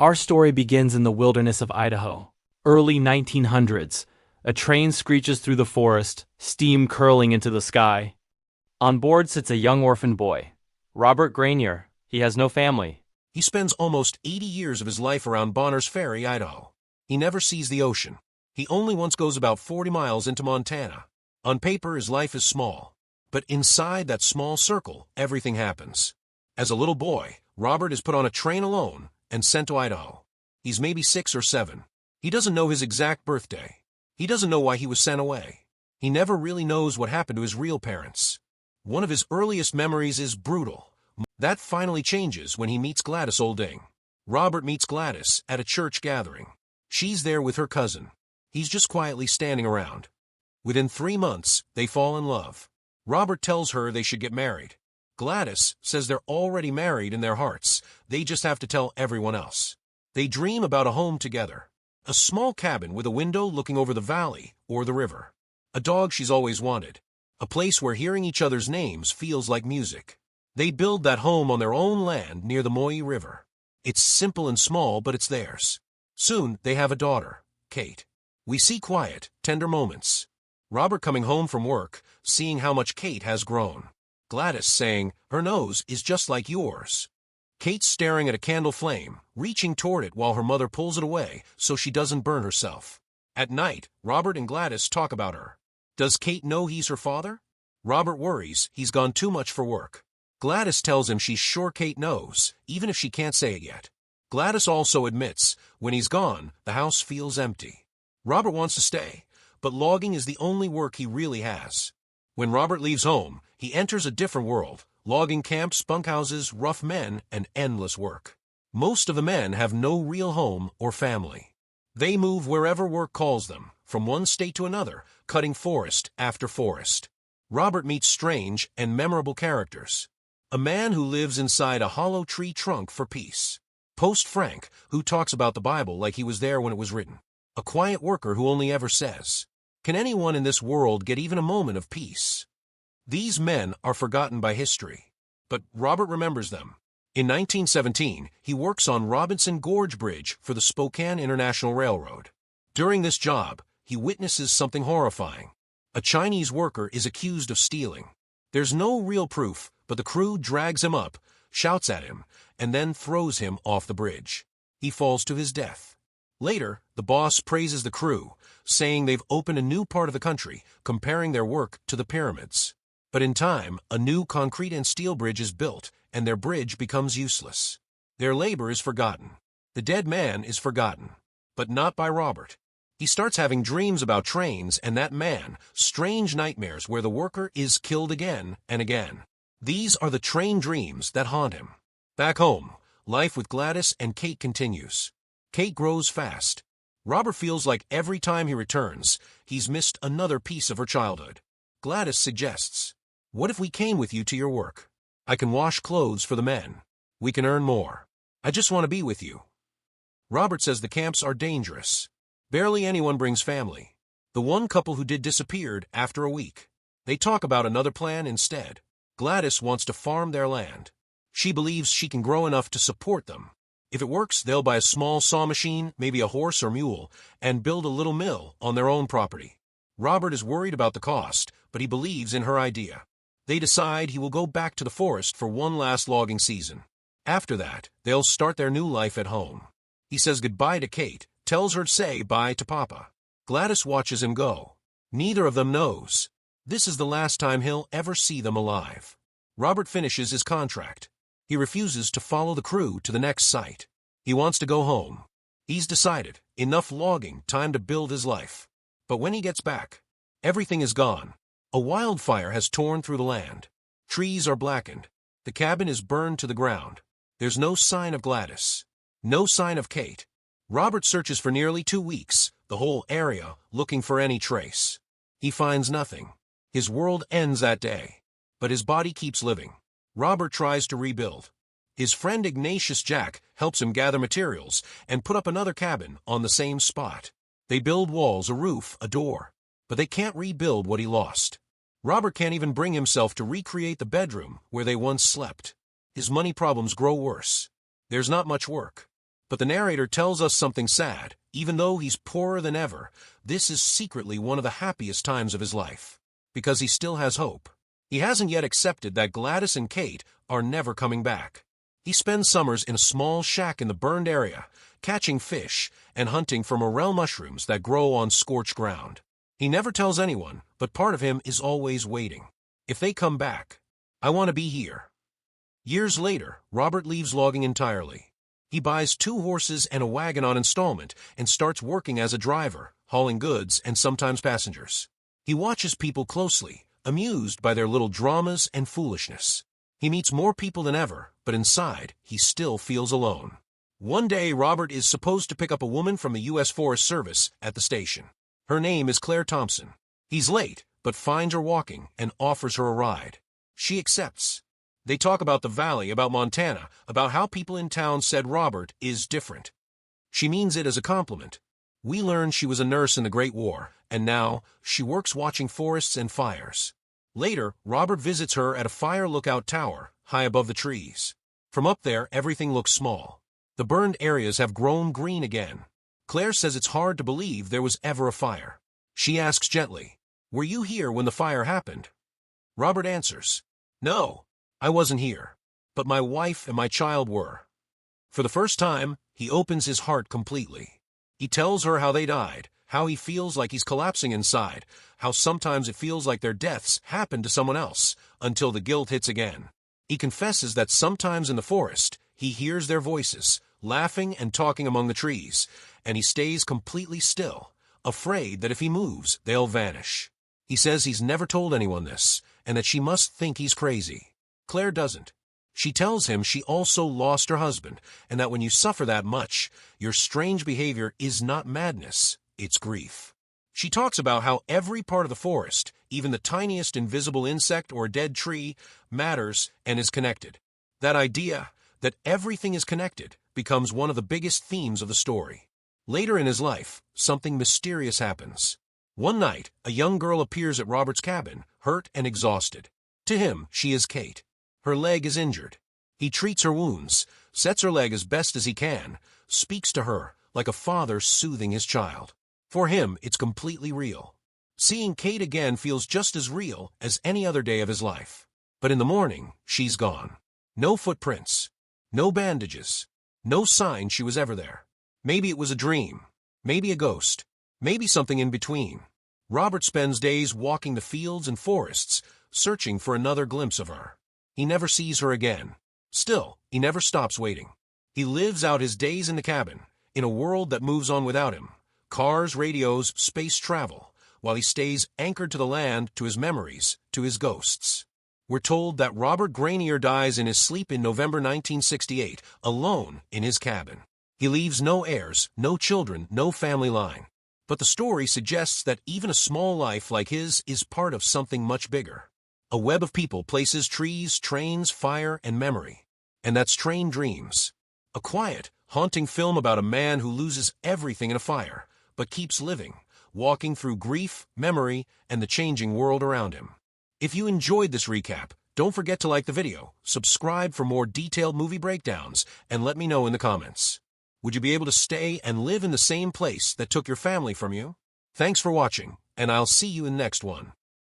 Our story begins in the wilderness of Idaho. Early 1900s. A train screeches through the forest, steam curling into the sky. On board sits a young orphan boy, Robert Granier. He has no family. He spends almost 80 years of his life around Bonners Ferry, Idaho. He never sees the ocean. He only once goes about 40 miles into Montana. On paper, his life is small. But inside that small circle, everything happens. As a little boy, Robert is put on a train alone and sent to Idaho. He's maybe 6 or 7. He doesn't know his exact birthday. He doesn't know why he was sent away. He never really knows what happened to his real parents. One of his earliest memories is brutal. That finally changes when he meets Gladys Olding. Robert meets Gladys at a church gathering. She's there with her cousin. He's just quietly standing around. Within 3 months, they fall in love. Robert tells her they should get married. Gladys says they're already married in their hearts. They just have to tell everyone else. They dream about a home together. A small cabin with a window looking over the valley or the river. A dog she's always wanted. A place where hearing each other's names feels like music. They build that home on their own land near the Moyi River. It's simple and small, but it's theirs. Soon, they have a daughter, Kate. We see quiet, tender moments. Robert coming home from work, seeing how much Kate has grown. Gladys saying, "Her nose is just like yours." Kate staring at a candle flame, reaching toward it while her mother pulls it away so she doesn't burn herself. At night, Robert and Gladys talk about her. Does Kate know he's her father? Robert worries he's gone too much for work. Gladys tells him she's sure Kate knows, even if she can't say it yet. Gladys also admits, when he's gone, the house feels empty. Robert wants to stay, but logging is the only work he really has. When Robert leaves home, he enters a different world. Logging camps, bunkhouses, rough men, and endless work. Most of the men have no real home or family. They move wherever work calls them, from one state to another, cutting forest after forest. Robert meets strange and memorable characters. A man who lives inside a hollow tree trunk for peace. Post Frank, who talks about the Bible like he was there when it was written. A quiet worker who only ever says, "Can anyone in this world get even a moment of peace?" These men are forgotten by history, but Robert remembers them. In 1917, he works on Robinson Gorge Bridge for the Spokane International Railroad. During this job, he witnesses something horrifying. A Chinese worker is accused of stealing. There's no real proof, but the crew drags him up, shouts at him, and then throws him off the bridge. He falls to his death. Later, the boss praises the crew, saying they've opened a new part of the country, comparing their work to the pyramids. But in time, a new concrete and steel bridge is built, and their bridge becomes useless. Their labor is forgotten. The dead man is forgotten. But not by Robert. He starts having dreams about trains and that man, strange nightmares where the worker is killed again and again. These are the train dreams that haunt him. Back home, life with Gladys and Kate continues. Kate grows fast. Robert feels like every time he returns, he's missed another piece of her childhood. Gladys suggests, "What if we came with you to your work? I can wash clothes for the men. We can earn more. I just want to be with you." Robert says the camps are dangerous. Barely anyone brings family. The one couple who did disappeared after a week. They talk about another plan instead. Gladys wants to farm their land. She believes she can grow enough to support them. If it works, they'll buy a small saw machine, maybe a horse or mule, and build a little mill on their own property. Robert is worried about the cost, but he believes in her idea. They decide he will go back to the forest for one last logging season. After that, they'll start their new life at home. He says goodbye to Kate, tells her to say bye to Papa. Gladys watches him go. Neither of them knows. This is the last time he'll ever see them alive. Robert finishes his contract. He refuses to follow the crew to the next site. He wants to go home. He's decided, enough logging, time to build his life. But when he gets back, everything is gone. A wildfire has torn through the land. Trees are blackened. The cabin is burned to the ground. There's no sign of Gladys. No sign of Kate. Robert searches for nearly 2 weeks, the whole area, looking for any trace. He finds nothing. His world ends that day. But his body keeps living. Robert tries to rebuild. His friend Ignatius Jack helps him gather materials and put up another cabin on the same spot. They build walls, a roof, a door. But they can't rebuild what he lost. Robert can't even bring himself to recreate the bedroom where they once slept. His money problems grow worse. There's not much work. But the narrator tells us something sad. Even though he's poorer than ever, this is secretly one of the happiest times of his life. Because he still has hope. He hasn't yet accepted that Gladys and Kate are never coming back. He spends summers in a small shack in the burned area, catching fish and hunting for morel mushrooms that grow on scorched ground. He never tells anyone, but part of him is always waiting. If they come back, I want to be here. Years later, Robert leaves logging entirely. He buys 2 horses and a wagon on installment and starts working as a driver, hauling goods and sometimes passengers. He watches people closely, amused by their little dramas and foolishness. He meets more people than ever, but inside, he still feels alone. One day, Robert is supposed to pick up a woman from the U.S. Forest Service at the station. Her name is Claire Thompson. He's late, but finds her walking and offers her a ride. She accepts. They talk about the valley, about Montana, about how people in town said Robert is different. She means it as a compliment. We learn she was a nurse in the Great War, and now she works watching forests and fires. Later, Robert visits her at a fire lookout tower, high above the trees. From up there, everything looks small. The burned areas have grown green again. Claire says it's hard to believe there was ever a fire. She asks gently, "Were you here when the fire happened?" Robert answers, "No, I wasn't here, but my wife and my child were." For the first time, he opens his heart completely. He tells her how they died, how he feels like he's collapsing inside, how sometimes it feels like their deaths happened to someone else, until the guilt hits again. He confesses that sometimes in the forest, he hears their voices, laughing and talking among the trees, and he stays completely still, afraid that if he moves, they'll vanish. He says he's never told anyone this, and that she must think he's crazy. Claire doesn't. She tells him she also lost her husband, and that when you suffer that much, your strange behavior is not madness, it's grief. She talks about how every part of the forest, even the tiniest invisible insect or dead tree, matters and is connected. That idea, that everything is connected, becomes one of the biggest themes of the story. Later in his life, something mysterious happens. One night, a young girl appears at Robert's cabin, hurt and exhausted. To him, she is Kate. Her leg is injured. He treats her wounds, sets her leg as best as he can, speaks to her like a father soothing his child. For him, it's completely real. Seeing Kate again feels just as real as any other day of his life. But in the morning, she's gone. No footprints. No bandages. No sign she was ever there. Maybe it was a dream. Maybe a ghost. Maybe something in between. Robert spends days walking the fields and forests, searching for another glimpse of her. He never sees her again. Still, he never stops waiting. He lives out his days in the cabin, in a world that moves on without him. Cars, radios, space travel, while he stays anchored to the land, to his memories, to his ghosts. We're told that Robert Granier dies in his sleep in November 1968, alone in his cabin. He leaves no heirs, no children, no family line. But the story suggests that even a small life like his is part of something much bigger. A web of people, places, trees, trains, fire, and memory. And that's Train Dreams. A quiet, haunting film about a man who loses everything in a fire, but keeps living, walking through grief, memory, and the changing world around him. If you enjoyed this recap, don't forget to like the video, subscribe for more detailed movie breakdowns, and let me know in the comments. Would you be able to stay and live in the same place that took your family from you? Thanks for watching, and I'll see you in the next one.